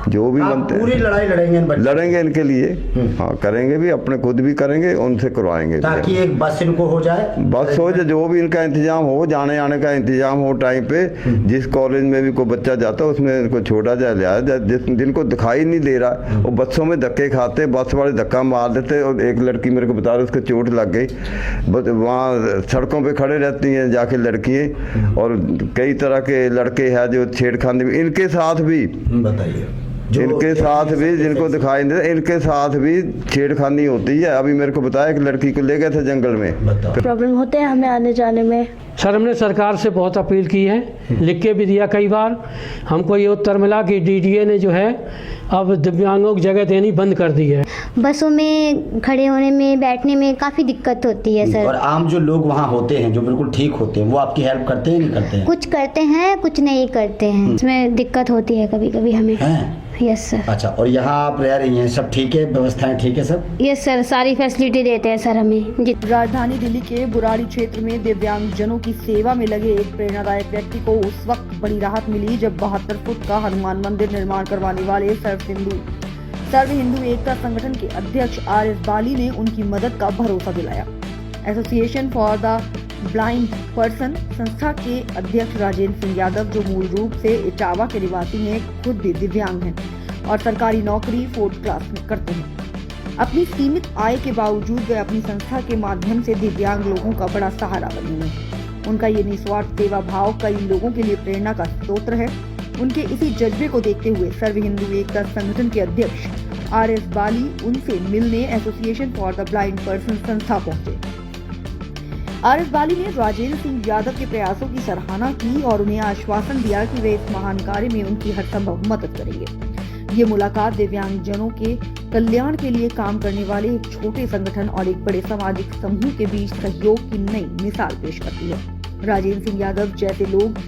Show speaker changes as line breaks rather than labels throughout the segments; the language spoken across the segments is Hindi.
जो भी बनते
पूरी लड़ाई
लड़ेंगे इनके लिए। हाँ, करेंगे भी, अपने खुद भी करेंगे, उनसे करवाएंगे
ताकि एक बस इनको हो जाए,
बस हो जाए, जो भी इनका इंतजाम हो, जाने आने का इंतजाम हो टाइम पे। जिस कॉलेज में भी कोई बच्चा जाता है उसमें इनको छोड़ा जाए, ले आया जाए। जिनको दिखाई नहीं दे रहा वो बसों में धक्के खाते, बस वाले धक्का मार देते। और एक लड़की मेरे को बता रही, उसको चोट लग गई, बस वहाँ सड़कों पे खड़े रहती हैं जाके लड़कियाँ। और कई तरह के लड़के हैं जो छेड़खानी भी इनके साथ भी,
बताइए,
इनके साथ भी, जिनको दिखाई नहीं, इनके साथ भी छेड़खानी होती है। अभी मेरे को बताया, एक लड़की को ले गए थे जंगल में।
प्रॉब्लम होते हैं हमें आने जाने में।
सर, हमने सरकार से बहुत अपील की है, लिख के भी दिया कई बार। हमको ये उत्तर मिला कि डीडीए ने जो है अब दिव्यांगों की जगह देनी बंद कर दी है।
बसों में खड़े होने में, बैठने में काफ़ी दिक्कत होती है सर।
और आम जो लोग वहाँ होते हैं, जो बिल्कुल ठीक होते हैं, वो आपकी हेल्प करते हैं नहीं करते हैं?
कुछ करते हैं, कुछ नहीं करते हैं। इसमें दिक्कत होती है कभी कभी हमें। Yes sir.
अच्छा, और यहाँ आप रह रही हैं, सब ठीक है, व्यवस्थाएं ठीक है सब?
यस सर, सारी फैसिलिटी देते हैं सर हमें जी।
राजधानी दिल्ली के बुराड़ी क्षेत्र में दिव्यांगजनों की सेवा में लगे एक प्रेरणादायक व्यक्ति को उस वक्त बड़ी राहत मिली जब 72 फुट का हनुमान मंदिर निर्माण करवाने वाले सर्व हिंदू एकता संगठन के अध्यक्ष RS बाली ने उनकी मदद का भरोसा दिलाया। Association for the blind person संस्था के अध्यक्ष राजेंद्र सिंह यादव, जो मूल रूप से इटावा के निवासी हैं, खुद भी दिव्यांग हैं और सरकारी नौकरी 4th क्लास में करते हैं। अपनी सीमित आय के बावजूद वे अपनी संस्था के माध्यम से दिव्यांग लोगों का बड़ा सहारा बने हुए हैं। उनका ये निस्वार्थ सेवा भाव कई लोगों के लिए प्रेरणा का स्रोत है। उनके इसी जज्बे को देखते हुए सर्व हिंदू एकता संगठन के अध्यक्ष RS बाली उनसे मिलने association for the blind person संस्था पहुंचे। RS बाली ने राजेंद्र सिंह यादव के प्रयासों की सराहना की और उन्हें आश्वासन दिया कि वे इस महान कार्य में उनकी हर संभव मदद करेंगे। ये मुलाकात दिव्यांगजनों के कल्याण के लिए काम करने वाले एक छोटे संगठन और एक बड़े सामाजिक समूह के बीच सहयोग की नई मिसाल पेश करती है। राजेंद्र सिंह यादव जैसे लोग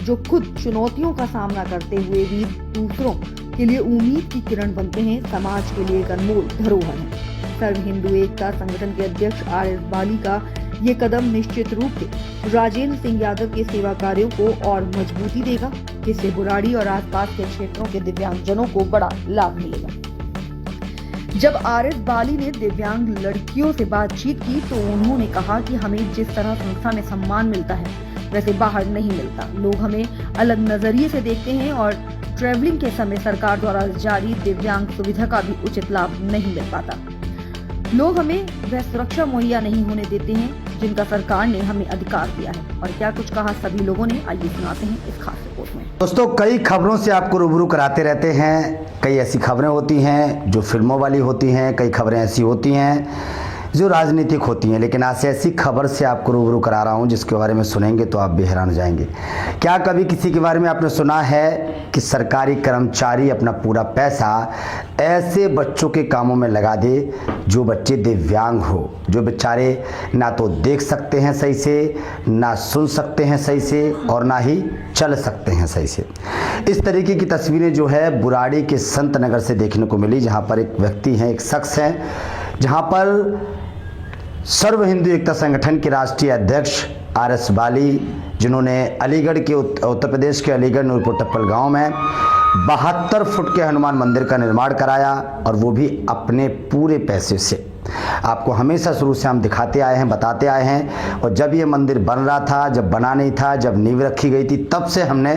जो खुद चुनौतियों का सामना करते हुए भी दूसरों के लिए उम्मीद की किरण बनते हैं, समाज के लिए एक अनमोल धरोहर है। सर्व हिंदू एकता संगठन के अध्यक्ष RS बाली का ये कदम निश्चित रूप से राजेंद्र सिंह यादव के सेवा कार्यों को और मजबूती देगा, जिससे बुराड़ी और आसपास के क्षेत्रों के दिव्यांगजनों को बड़ा लाभ मिलेगा। जब RS बाली ने दिव्यांग लड़कियों से बातचीत की तो उन्होंने कहा कि हमें जिस तरह संस्था में सम्मान मिलता है वैसे बाहर नहीं मिलता। लोग हमें अलग नजरिए से देखते हैं और ट्रैवलिंग के समय सरकार द्वारा जारी दिव्यांग सुविधा का भी उचित लाभ नहीं मिल पाता। लोग हमें वह सुरक्षा मुहैया नहीं होने देते हैं जिनका सरकार ने हमें अधिकार दिया है। और क्या कुछ कहा सभी लोगों ने, आइए सुनाते हैं इस खास रिपोर्ट में।
दोस्तों, कई खबरों से आपको रूबरू कराते रहते हैं। कई ऐसी खबरें होती हैं जो फिल्मों वाली होती हैं, कई खबरें ऐसी होती हैं जो राजनीतिक होती हैं, लेकिन आज ऐसी खबर से आपको रूबरू करा रहा हूं जिसके बारे में सुनेंगे तो आप भी हैरान हो जाएंगे। क्या कभी किसी के बारे में आपने सुना है कि सरकारी कर्मचारी अपना पूरा पैसा ऐसे बच्चों के कामों में लगा दे जो बच्चे दिव्यांग हो, जो बेचारे ना तो देख सकते हैं सही से, ना सुन सकते हैं सही से और ना ही चल सकते हैं सही से। इस तरीके की तस्वीरें जो है बुराड़ी के संत नगर से देखने को मिली, जहाँ पर एक व्यक्ति हैं, एक शख्स हैं, जहाँ पर सर्व हिंदू एकता संगठन के राष्ट्रीय अध्यक्ष RS बाली, जिन्होंने अलीगढ़ के उत्तर प्रदेश के अलीगढ़ नूरपुर टप्पल गांव में 72 फुट के हनुमान मंदिर का निर्माण कराया और वो भी अपने पूरे पैसे से। आपको हमेशा शुरू से हम दिखाते आए हैं, बताते आए हैं, और जब ये मंदिर बन रहा था, जब बना नहीं था, जब नींव रखी गई थी, तब से हमने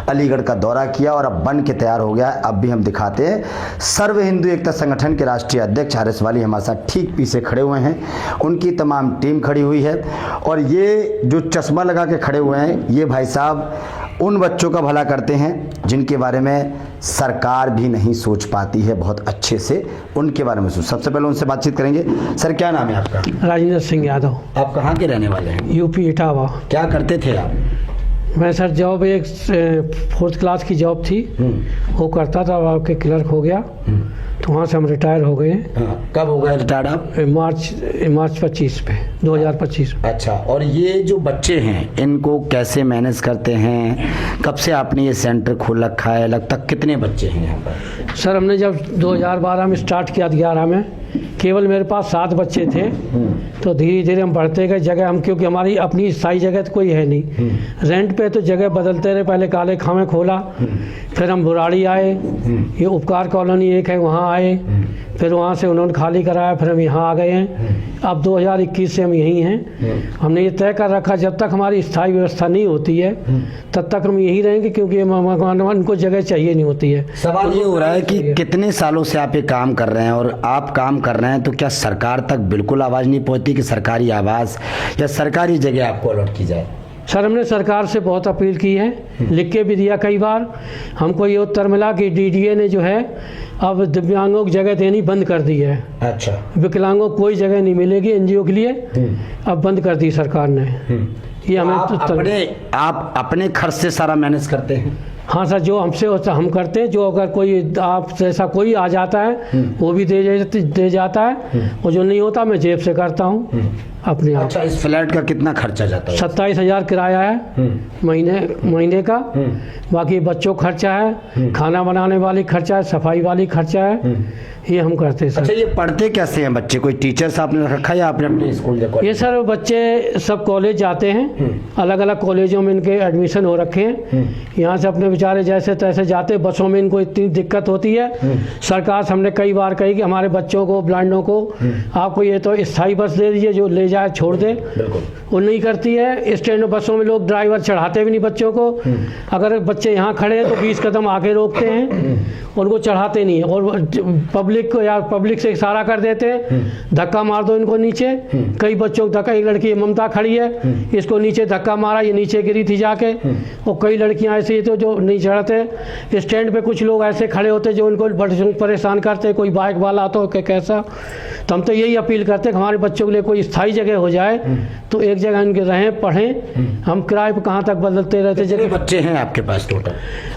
अलीगढ़ का दौरा किया और अब बन के तैयार हो गया। अब भी हम दिखाते हैं। सर्व हिंदू एकता संगठन के राष्ट्रीय अध्यक्ष RS बाली हमारे साथ ठीक पीछे खड़े हुए हैं, उनकी तमाम टीम खड़ी हुई है। और ये जो चश्मा लगा के खड़े हुए हैं, ये भाई साहब उन बच्चों का भला करते हैं जिनके बारे में सरकार भी नहीं सोच पाती है बहुत अच्छे से, उनके बारे में सोच। सबसे पहले उनसे बातचीत करेंगे। सर, क्या नाम है आपका?
राजेंद्र सिंह यादव।
आप कहाँ के रहने वाले हैं?
UP इटावा।
क्या करते थे आप?
मैं सर जॉब एक 4th क्लास की जॉब थी, वो करता था, आपके क्लर्क हो गया, तो वहाँ से हम रिटायर हो गए।
कब हो गए रिटायर आप?
मार्च 25 पे 2025।
अच्छा, और ये जो बच्चे हैं इनको कैसे मैनेज करते हैं? कब से आपने ये सेंटर खोल रखा है? लगभग कितने बच्चे हैं यहाँ पर?
सर, हमने जब 2012 में स्टार्ट किया 11 में, केवल मेरे पास 7 बच्चे थे। तो धीरे धीरे हम बढ़ते गए जगह हम, क्योंकि हमारी अपनी स्थायी जगह तो कोई है नहीं, रेंट पे तो जगह बदलते रहे। पहले काले खामे खोला, फिर हम बुराड़ी आए, ये उपकार कॉलोनी एक है वहाँ आए, फिर वहाँ से उन्होंने खाली कराया, फिर हम यहाँ आ गए हैं। अब 2021 से हम यहीं हैं। हमने ये तय कर रखा जब तक हमारी स्थायी व्यवस्था नहीं होती है तब तक हम यहीं रहेंगे, क्योंकि उनको जगह चाहिए नहीं होती है।
सवाल ये हो रहा है कि कितने सालों से आप ये काम कर रहे हैं, और आप काम कर रहे हैं तो क्या सरकार तक बिल्कुल आवाज़ नहीं पहुँचती कि सरकारी आवास या सरकारी जगह आपको अलॉट की जाए?
सर, हमने सरकार से बहुत अपील की है, लिख के भी दिया कई बार। हमको ये उत्तर मिला कि डीडीए ने जो है अब दिव्यांगों को जगह देनी बंद कर दी है।
अच्छा,
विकलांगों को कोई जगह नहीं मिलेगी एनजीओ के लिए, अब बंद कर दी सरकार ने। ये हमें
आप अपने खर्च से सारा मैनेज करते हैं?
हाँ सर, जो हमसे होता हम करते हैं। जो अगर कोई आप जैसा कोई आ जाता है वो भी दे जाता है, और जो नहीं होता मैं जेब से करता हूँ अपने आप।
अच्छा, इस फ्लैट का कितना खर्चा जाता है?
27,000 किराया है महीने का। बाकी बच्चों खर्चा है, खाना बनाने वाली खर्चा है, सफाई वाली खर्चा है, ये हम करते हैं सर।
अच्छा, ये पढ़ते कैसे हैं बच्चे? कोई टीचर्स आपने रखा है या आपने अपने स्कूल?
ये सर बच्चे सब कॉलेज जाते हैं, अलग अलग कॉलेजों में इनके एडमिशन हो रखे हैं। यहाँ से अपने बेचारे जैसे तैसे जाते, बसों में इनको इतनी दिक्कत होती है। सरकार से हमने कई बार कही कि हमारे बच्चों को, ब्लाइंडों को आपको ये तो स्थायी बस दे दीजिए जो ले जाए छोड़ दे। वो नहीं करती है। स्टैंड बसों में लोग ड्राइवर चढ़ाते भी नहीं बच्चों को। अगर बच्चे यहाँ खड़े हैं तो 20 कदम आगे रोकते हैं, उनको चढ़ाते नहीं है। और पब्लिक को या पब्लिक से इशारा कर देते हैं, धक्का मार दो इनको नीचे। कई बच्चों को धक्का, एक लड़की ममता खड़ी है, इसको नीचे धक्का मारा, ये नीचे गिरी थी जाके। और कई लड़कियां ऐसी तो जो नहीं चढ़ाते। स्टैंड पे कुछ लोग ऐसे खड़े होते जो उनको परेशान करते, कोई बाइक वाला आता हो कैसा। तो हम तो यही अपील करते हैं कि हमारे बच्चों के लिए कोई स्थायी जगह हो जाए, तो एक जगह इनके रहें, पढ़ें। हम किराए पर कहाँ तक बदलते रहते।
कितने बच्चे हैं आपके पास टोटल?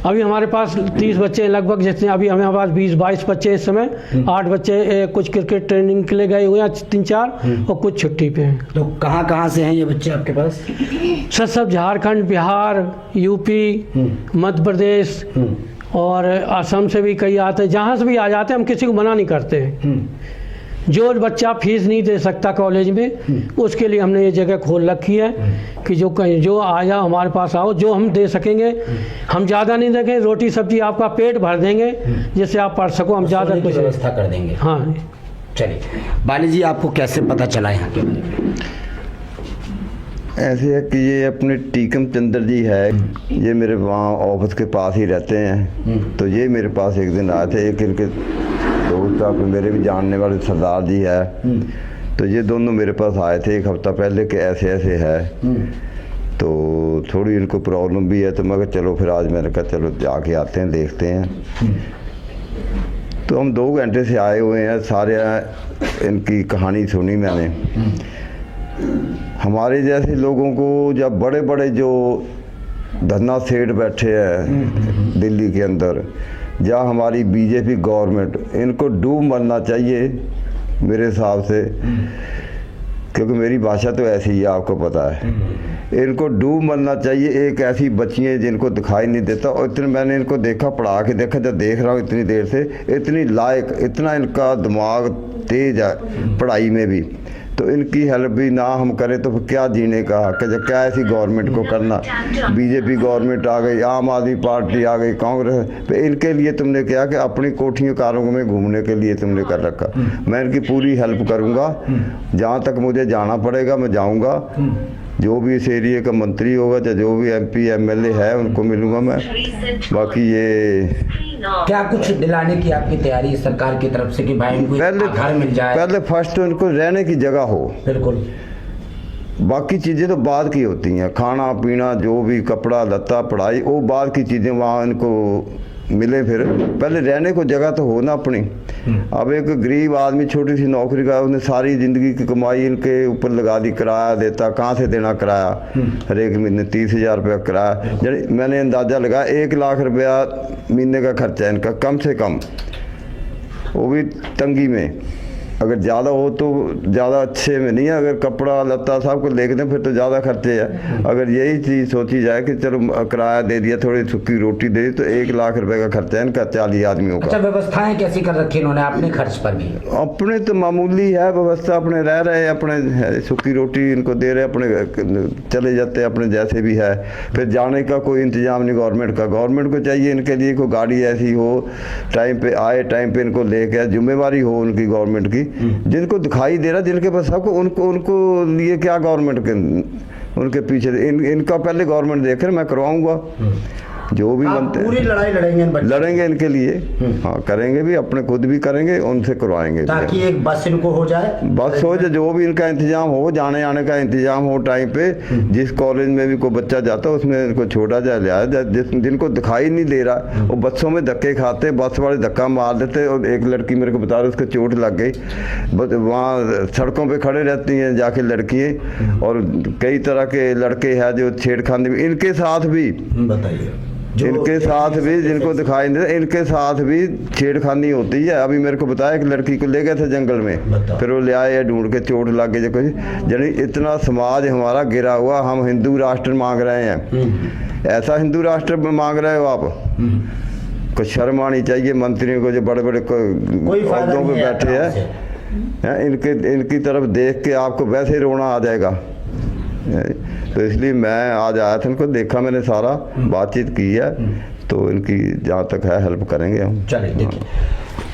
अभी हमारे पास 30 बच्चे हैं लगभग, जितने अभी हमारे पास 20-22 बच्चे इस समय। 8 बच्चे कुछ क्रिकेट ट्रेनिंग के लिए गए हुए हैं 3-4, और कुछ छुट्टी पे हैं।
तो कहाँ से हैं ये बच्चे आपके पास?
सर सब झारखंड, बिहार, यूपी, मध्य प्रदेश और असम से भी कई आते हैं। जहाँ से भी आ जाते हैं, हम किसी को मना नहीं करते हैं। जो बच्चा फीस नहीं दे सकता कॉलेज में, उसके लिए हमने ये जगह खोल रखी है कि जो आ जाओ हमारे पास आओ, जो हम दे सकेंगे। हम ज़्यादा नहीं देंगे, रोटी सब्जी आपका पेट भर देंगे जिससे आप पढ़ सको। हम ज़्यादा कुछ
व्यवस्था कर देंगे।
हाँ,
चलिए बाली जी, आपको कैसे पता चला यहाँ के बारे में?
ऐसे है कि ये अपने टीकम चंद्र जी है, ये मेरे वहाँ ऑफिस के पास ही रहते हैं। तो ये मेरे पास एक दिन आए थे, एक इनके दोस्त आप मेरे भी जानने वाले सरदार जी है। तो ये दोनों मेरे पास आए थे 1 हफ्ता पहले कि ऐसे ऐसे है, तो थोड़ी इनको प्रॉब्लम भी है। तो मैं कहा चलो, फिर आज मैंने कहा चलो जाके आते हैं, देखते हैं। तो हम 2 घंटे से आए हुए हैं, सारे इनकी कहानी सुनी मैंने। हमारे जैसे लोगों को, जब बड़े बड़े जो धन्ना सेठ बैठे हैं दिल्ली के अंदर, या हमारी बीजेपी गवर्नमेंट, इनको डूब मरना चाहिए मेरे हिसाब से, क्योंकि मेरी भाषा तो ऐसी ही है, आपको पता है। इनको डूब मरना चाहिए। एक ऐसी बच्चियाँ जिनको दिखाई नहीं देता, और इतने मैंने इनको देखा, पढ़ा के देखा, जब देख रहा हूँ इतनी देर से, इतनी लायक, इतना इनका दिमाग तेज है पढ़ाई में भी। तो इनकी हेल्प भी ना हम करें तो फिर क्या जीने का हक है? जब क्या ऐसी गवर्नमेंट को करना। बीजेपी गवर्नमेंट आ गई, आम आदमी पार्टी आ गई, कांग्रेस, तो इनके लिए तुमने क्या कि अपनी कोठियों कारों में घूमने के लिए तुमने कर रखा। मैं इनकी पूरी हेल्प करूँगा, जहाँ तक मुझे जाना पड़ेगा मैं जाऊँगा। जो भी इस एरिया का मंत्री होगा, चाहे जो भी MP MLA है, उनको मिलूँगा मैं। बाकी ये
क्या कुछ दिलाने की आपकी तैयारी सरकार की तरफ से कि भाई इनको घर मिल जाए? पहले
फर्स्ट तो इनको रहने की जगह हो।
बिल्कुल,
बाकी चीज़ें तो बाद की होती हैं, खाना पीना, जो भी कपड़ा लत्ता, पढ़ाई, वो बाद की चीज़ें वहाँ इनको मिले। फिर पहले रहने को जगह तो हो ना अपनी। अब एक गरीब आदमी छोटी सी नौकरी का, उसने सारी ज़िंदगी की कमाई इनके ऊपर लगा दी, किराया देता, कहाँ से देना किराया? हर एक महीने 30,000 रुपया किराया। मैंने अंदाज़ा लगाया 1 लाख रुपया महीने का खर्चा है इनका, कम से कम, वो भी तंगी में। अगर ज़्यादा हो तो ज़्यादा अच्छे में नहीं है, अगर कपड़ा लत्ता सब कुछ लेके दें फिर तो ज़्यादा खर्चे है। अगर यही चीज़ सोची जाए कि चलो किराया दे दिया, थोड़ी सूखी रोटी दे दी, तो 1 लाख रुपए का खर्चा है इनका 40 आदमियों
अच्छा,
का।
व्यवस्थाएं कैसी कर रखी इन्होंने अपने खर्च पर भी?
अपने तो मामूली है व्यवस्था, अपने रह रहे अपने, सूखी रोटी इनको दे रहे, अपने चले जाते अपने जैसे भी है। फिर जाने का कोई इंतजाम नहीं गवर्नमेंट का। गवर्नमेंट को चाहिए इनके लिए कोई गाड़ी ऐसी हो, टाइम पे आए, टाइम पे इनको लेके, जिम्मेवारी हो उनकी गवर्नमेंट की। जिनको दिखाई दे रहा, जिनके पास सबको, उनको लिए क्या गवर्नमेंट के, उनके पीछे इनका पहले गवर्नमेंट देख रहे, मैं करवाऊंगा जो भी बनते
पूरी लड़ाई
लड़ेंगे इनके लिए। हाँ, करेंगे भी, अपने खुद भी करेंगे, उनसे करवाएंगे
ताकि एक बस इनको हो जाए,
बस हो जाए, जो भी इनका इंतजाम हो, जाने आने का इंतजाम हो टाइम पे। जिस कॉलेज में भी कोई बच्चा जाता है उसमें इनको छोड़ा जाए, लिया जाए। जिनको दिखाई नहीं दे रहा वो बसों में धक्के खाते, बस वाले धक्का मार देते। और एक लड़की मेरे को बता रही, उसको चोट लग गई, बस वहाँ सड़कों पे खड़े रहती हैं जाके लड़कियाँ। और कई तरह के लड़के हैं जो छेड़खानी भी इनके साथ भी,
बताइए,
इनके साथ भी, जिनको दिखाई नहीं दे, इनके साथ भी छेड़खानी होती है। अभी मेरे को बताया कि लड़की को ले गए थे जंगल में, फिर वो ले आए ढूंढ के, चोट लग गई कुछ। यानी इतना समाज हमारा गिरा हुआ। हम हिंदू राष्ट्र मांग रहे हैं, ऐसा हिंदू राष्ट्र मांग रहे हो आप? कुछ शर्म आनी चाहिए मंत्रियों को जो बड़े बड़े पदों पे बैठे हैं। इनकी तरफ देख के आपको वैसे ही रोना आ जाएगा। तो इसलिए मैं आज आया था, इनको देखा मैंने, सारा बातचीत की है, तो इनकी जहाँ तक है हेल्प करेंगे हम।
चलिए, देखिए,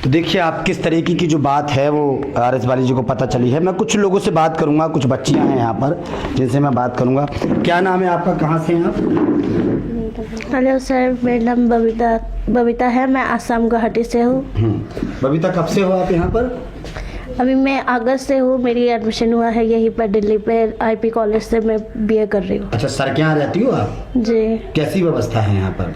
तो देखिए आप किस तरीके की जो बात है वो RS वाली जी को पता चली है। मैं कुछ लोगों से बात करूंगा, कुछ बच्चियां हैं यहाँ पर जिनसे मैं बात करूंगा। क्या नाम है आपका, कहाँ से हैं आप?
हेलो सर, मेरा नाम बबीता है, मैं आसाम गुवाहाटी से हूँ।
बबीता, कब से हो आप यहाँ पर?
अभी मैं अगस्त से हूँ, मेरी एडमिशन हुआ है यहीं पर दिल्ली पे IP कॉलेज से, मैं BA कर रही हूँ।
अच्छा सर, क्या रहती हो आप? जी। कैसी व्यवस्था है यहाँ पर?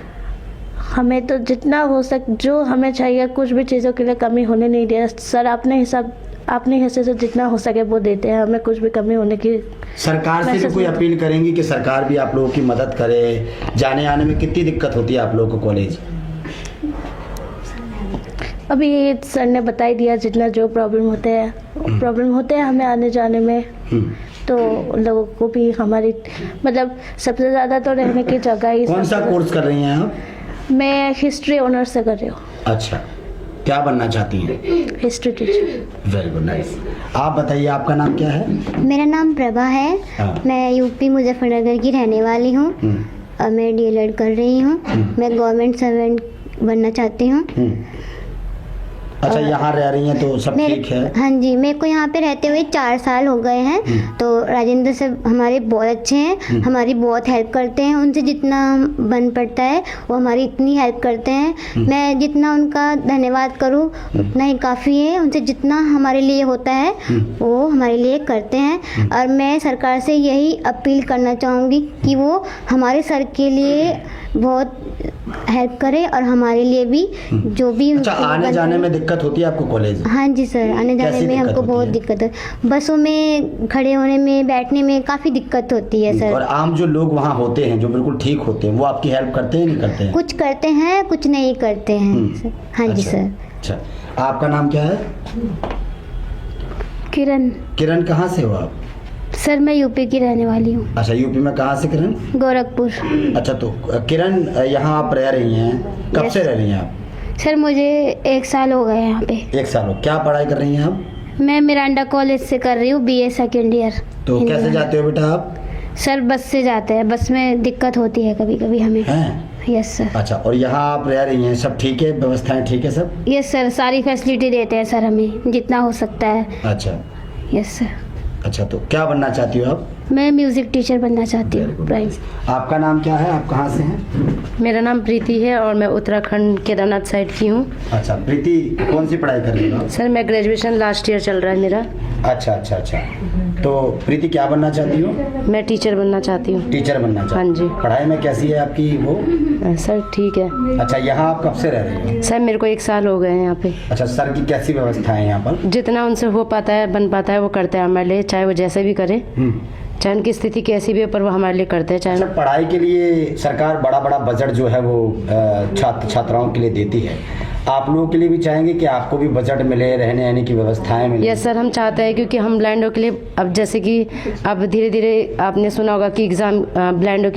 हमें तो जितना हो जो हमें चाहिए, कुछ भी चीज़ों के लिए कमी होने नहीं दिया सर। अपने हिस्से से जितना हो सके वो देते हैं, हमें कुछ भी कमी होने की।
सरकार से भी कोई अपील करेंगी कि सरकार भी आप लोगों की मदद करे? जाने आने में कितनी दिक्कत होती है आप लोगों को कॉलेज?
अभी सर ने बता ही दिया, जितना जो प्रॉब्लम होते हैं हमें आने जाने में। तो लोगों को भी हमारी, मतलब सबसे ज़्यादा तो रहने की जगह ही।
कौन सा कोर्स कर रही हैं आप?
मैं हिस्ट्री ऑनर्स से कर रही हूँ।
अच्छा, क्या बनना चाहती हैं?
History teacher.
Very good, nice. आप बताइए, आपका नाम क्या है?
मेरा नाम प्रभा है। मैं UP मुजफ्फरनगर की रहने वाली हूँ और मैं DLED कर रही हूँ। मैं गवर्नमेंट सर्वेंट बनना चाहती हूँ।
अच्छा, यहाँ रह रही हैं तो सब ठीक है?
हाँ जी, मेरे को यहाँ पे रहते हुए 4 साल हो गए हैं। तो राजेंद्र सर हमारे बहुत अच्छे हैं, हमारी बहुत हेल्प करते हैं। उनसे जितना बन पड़ता है वो हमारी इतनी हेल्प करते हैं। मैं जितना उनका धन्यवाद करूँ उतना ही काफ़ी है। उनसे जितना हमारे लिए होता है वो हमारे लिए करते हैं। और मैं सरकार से यही अपील करना चाहूँगी कि वो हमारे सर के लिए बहुत हेल्प करे और हमारे लिए भी जो भी।
अच्छा, आने जाने में दिक्कत होती है आपको कॉलेज?
हाँ जी सर, आने जाने में हमको बहुत दिक्कत है। बसों में खड़े होने में, बैठने में काफ़ी दिक्कत होती है सर।
और आम जो लोग वहाँ होते हैं, जो बिल्कुल ठीक होते हैं, वो आपकी हेल्प करते हैं, नहीं करते हैं?
कुछ करते हैं, कुछ नहीं करते हैं। हाँ जी सर।
अच्छा, आपका नाम क्या है?
किरण।
किरण, कहाँ से हो आप?
सर मैं UP की रहने वाली हूँ।
अच्छा, UP में कहाँ से किरण?
गोरखपुर।
अच्छा, तो किरण यहाँ आप रह रही हैं, कब से रह रही हैं आप?
सर मुझे 1 साल हो गए यहाँ पे।
1 साल हो। क्या पढ़ाई कर रही हैं आप?
मैं मिरांडा कॉलेज से कर रही हूँ, BA सेकेंड ईयर।
तो कैसे जाते हो बेटा आप?
सर बस से जाते हैं, बस में दिक्कत होती है कभी कभी हमें। Yes sir.
अच्छा, और यहाँ आप रह रही हैं, सब ठीक है, व्यवस्थाएं ठीक है सब?
यस सर, सारी फैसिलिटी देते हैं सर हमें जितना हो सकता है।
अच्छा।
Yes sir.
अच्छा, तो क्या बनना चाहती हो आप?
मैं म्यूजिक टीचर बनना चाहती हूँ। प्राइज।
आपका नाम क्या है, आप कहाँ से हैं?
मेरा नाम प्रीति है और मैं उत्तराखंड केदारनाथ साइड की हूँ।
अच्छा, प्रीति कौन सी पढ़ाई कर रही हो?
सर मैं ग्रेजुएशन लास्ट ईयर चल रहा है मेरा।
अच्छा अच्छा अच्छा। तो प्रीति क्या बनना चाहती हो?
मैं टीचर बनना चाहती हूँ।
टीचर बनना चाहती?
हाँ जी।
पढ़ाई में कैसी है आपकी वो?
सर ठीक है।
अच्छा, यहाँ आप कब से रह रही हो?
सर मेरे को 1 साल हो गए हैं यहाँ पे।
अच्छा, सर की कैसी व्यवस्था है यहाँ पर?
जितना उनसे हो पाता है, बन पाता है, वो करते हैं हमारे लिए, चाहे वो जैसे भी करे, चाहे उनकी स्थिति कैसी भी हो, पर वो हमारे लिए करते हैं। चाहे
अच्छा, पढ़ाई के लिए सरकार बड़ा बड़ा बजट जो है वो छात्राओं के लिए देती है। आप लोगों के लिए भी चाहेंगे कि आपको भी बजट मिले, रहने आने की व्यवस्थाएं मिले?
यस सर, हम चाहते हैं क्योंकि हम ब्लाइंडों के लिए अब जैसे कि अब धीरे धीरे आपने सुना होगा कि एग्ज़ाम ब्लाइंडों